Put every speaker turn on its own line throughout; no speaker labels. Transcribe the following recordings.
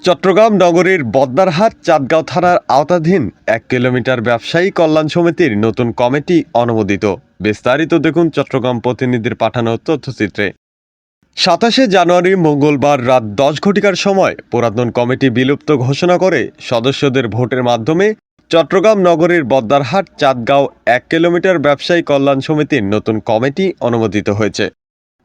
চট্টগ্রাম নগরীর বদ্দারহাট চাঁদগাঁও থানার আওতাধীন ১ কিলোমিটার ব্যবসায়ী কল্যাণ সমিতির নতুন কমিটি অনুমোদিত। বিস্তারিত দেখুন চট্টগ্রাম প্রতিনিধির পাঠানো তথ্যচিত্রে। ২৭শে জানুয়ারি মঙ্গলবার রাত ১০ ঘটিকার সময় পুরাতন কমিটি বিলুপ্ত ঘোষণা করে সদস্যদের ভোটের মাধ্যমে চট্টগ্রাম নগরীর বদ্দারহাট চাঁদগাঁও ১ কিলোমিটার ব্যবসায়ী কল্যাণ সমিতির নতুন কমিটি অনুমোদিত হয়েছে।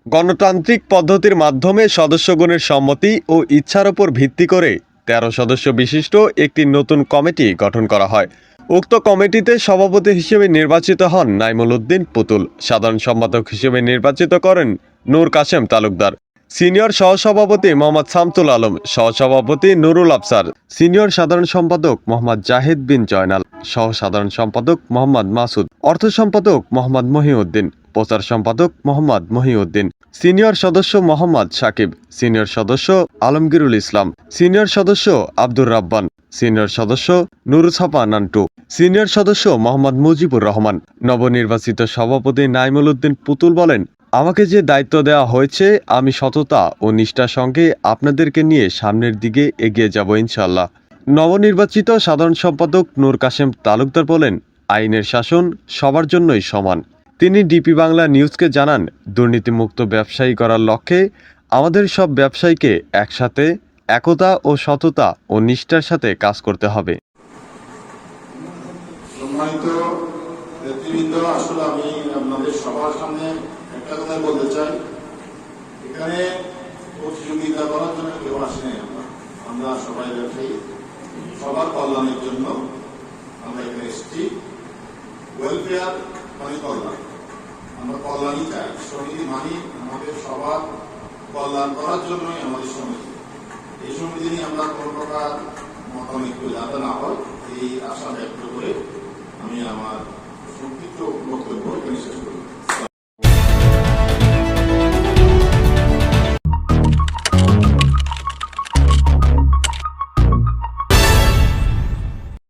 গণতান্ত্রিক পদ্ধতির মাধ্যমে সদস্যগণের সম্মতি ও ইচ্ছার উপর ভিত্তি করে ১৩ সদস্য বিশিষ্ট একটি নতুন কমিটি গঠন করা হয়। উক্ত কমিটিতে সভাপতি হিসেবে নির্বাচিত হন নাইমুল উদ্দিন পুতুল, সাধারণ সম্পাদক হিসেবে নির্বাচিত করেন নূর কাশেম তালুকদার, সিনিয়র সহসভাপতি মোহাম্মদ শামসুল আলম, সহসভাপতি নুরুল আফসার, সিনিয়র সাধারণ সম্পাদক মোহাম্মদ জাহিদ বিন জয়নাল, সহ সাধারণ সম্পাদক মোহাম্মদ মাসুদ, অর্থ সম্পাদক মোহাম্মদ মহিউদ্দিন, প্রচার সম্পাদক মোহাম্মদ মহিউদ্দিন, সিনিয়র সদস্য মোহাম্মদ সাকিব, সিনিয়র সদস্য আলমগীরুল ইসলাম, সিনিয়র সদস্য আব্দুর রাব্বান, সিনিয়র সদস্য নুরুছাপা নান্টু, সিনিয়র সদস্য মোহাম্মদ মুজিবুর রহমান। নবনির্বাচিত সভাপতি নাইমুল উদ্দিন পুতুল বলেন, আমাকে যে দায়িত্ব দেওয়া হয়েছে আমি সততা ও নিষ্ঠার সঙ্গে আপনাদেরকে নিয়ে সামনের দিকে এগিয়ে যাব ইনশাআল্লাহ। নবনির্বাচিত সাধারণ সম্পাদক নূর কাশেম তালুকদার বলেন, আইনের শাসন সবার জন্যই সমান। তিনি ডিপি বাংলা নিউজকে জানান, দুর্নীতিমুক্ত ব্যবসায়ী করার লক্ষ্যে আমাদের সব ব্যবসায়ীকে একসাথে একতা ও সততা ও নিষ্ঠার সাথে কাজ করতে হবে।
সম্মানিত নেতৃবৃন্দ, আসলে আমি আপনাদের সবার সামনে একটা কথা বলতে চাই, এখানে প্রতিযোগিতা করার জন্য কেউ আসেনি। আমরা সবাই ব্যবসায়ী, সবার কল্যাণের জন্য আমরা এখানে এসেছি। ওয়েলফেয়ার মানে কল্যাণ, আমরা কল্যাণই চাই। সমিতি মানি আমাদের সবার কল্যাণ করার জন্যই আমাদের সমিতি। এই সমিতি নিয়ে আমরা কোনো প্রকার মতানৈক্য যাতে না হয় এই আশা ব্যক্ত করে আমি আমার সংক্ষিপ্ত বক্তব্য এখানে শেষ করি।